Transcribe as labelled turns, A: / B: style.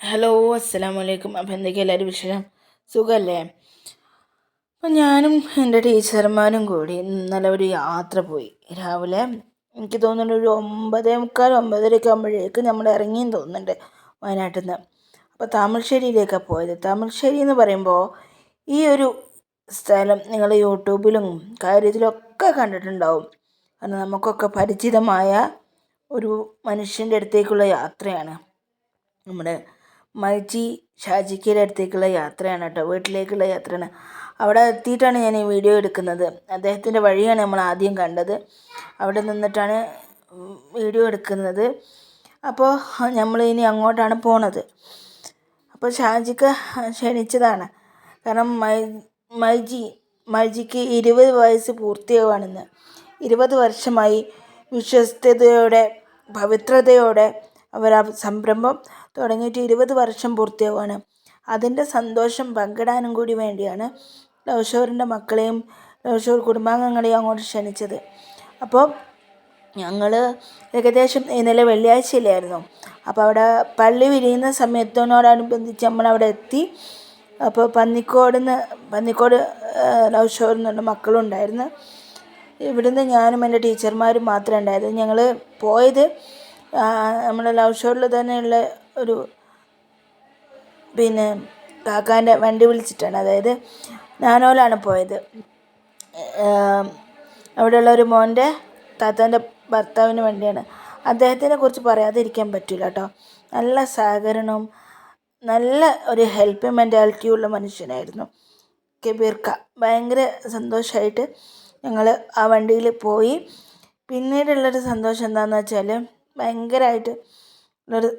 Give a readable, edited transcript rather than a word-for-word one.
A: Hello, അസ്സലാമലൈക്കും. അപ്പം എന്തൊക്കെയാണ് എല്ലാവരും വിഷയം? സുഖമല്ലേ? അപ്പം ഞാനും എൻ്റെ ടീച്ചർമാരും കൂടി ഇന്നലെ ഒരു യാത്ര പോയി. രാവിലെ എനിക്ക് തോന്നുന്നുണ്ട് ഒരു 9:45 9:30 ആകുമ്പോഴേക്കും നമ്മൾ ഇറങ്ങിയെന്ന് തോന്നുന്നുണ്ട് വയനാട്ടിൽ നിന്ന്. അപ്പോൾ താമരശ്ശേരിയിലേക്കാണ് പോയത്. താമരശ്ശേരി എന്ന് പറയുമ്പോൾ ഈ ഒരു സ്ഥലം നിങ്ങൾ യൂട്യൂബിലും കാര്യത്തിലൊക്കെ കണ്ടിട്ടുണ്ടാവും. കാരണം നമുക്കൊക്കെ പരിചിതമായ ഒരു മനുഷ്യൻ്റെ അടുത്തേക്കുള്ള യാത്രയാണ്. നമ്മുടെ മൈജി ഷാജിക്കയുടെ അടുത്തേക്കുള്ള യാത്രയാണ് കേട്ടോ, വീട്ടിലേക്കുള്ള യാത്രയാണ്. അവിടെ എത്തിയിട്ടാണ് ഞാൻ ഈ വീഡിയോ എടുക്കുന്നത്. അദ്ദേഹത്തിൻ്റെ വഴിയാണ് നമ്മൾ ആദ്യം കണ്ടത്. അവിടെ നിന്നിട്ടാണ് വീഡിയോ എടുക്കുന്നത്. അപ്പോൾ നമ്മൾ ഇനി അങ്ങോട്ടാണ് പോണത്. അപ്പോൾ ഷാജിക്ക ക്ഷണിച്ചതാണ്. കാരണം മൈജിക്ക് 20 വയസ്സ് പൂർത്തിയാവുകയാണെന്ന്. 20 വർഷമായി വിശ്വസ്തയോടെ പവിത്രതയോടെ അവർ ആ സംരംഭം തുടങ്ങിയിട്ട് 20 വർഷം പൂർത്തിയാവുകയാണ്. അതിൻ്റെ സന്തോഷം പങ്കിടാനും കൂടി വേണ്ടിയാണ് ലൗഷോറിൻ്റെ മക്കളെയും ലൗഷോർ കുടുംബാംഗങ്ങളെയും അങ്ങോട്ട് ക്ഷണിച്ചത്. അപ്പോൾ ഞങ്ങൾ ഏകദേശം ഇന്നലെ വെള്ളിയാഴ്ചയിലായിരുന്നു. അപ്പോൾ അവിടെ പള്ളി വിരിയുന്ന സമയത്തിനോടനുബന്ധിച്ച് നമ്മളവിടെ എത്തി. അപ്പോൾ പന്നിക്കോട് ലൗഷോറിൽ നിന്നുള്ള മക്കളുണ്ടായിരുന്നു. ഇവിടുന്ന് ഞാനും എൻ്റെ ടീച്ചർമാരും മാത്രമേ ഉണ്ടായത്. ഞങ്ങൾ പോയത് നമ്മുടെ ലൗഷോറിൽ തന്നെയുള്ള ഒരു കാക്കാൻ്റെ വണ്ടി വിളിച്ചിട്ടാണ്. അതായത് നാനോയിലാണ് പോയത്. അവിടെയുള്ള ഒരു മോൻ്റെ താത്താൻ്റെ ഭർത്താവിന് വേണ്ടിയാണ്. അദ്ദേഹത്തിനെ കുറിച്ച് പറയാതിരിക്കാൻ പറ്റില്ല കേട്ടോ. നല്ല സഹകരണവും നല്ല ഒരു ഹെൽപ്പിംഗ് മെൻറ്റാലിറ്റിയുള്ള മനുഷ്യനായിരുന്നു കബീർക്ക. ഭയങ്കര സന്തോഷമായിട്ട് ഞങ്ങൾ ആ വണ്ടിയിൽ പോയി. പിന്നീടുള്ളൊരു സന്തോഷം എന്താണെന്ന് വെച്ചാൽ ഭയങ്കരമായിട്ട് ഉള്ളൊരു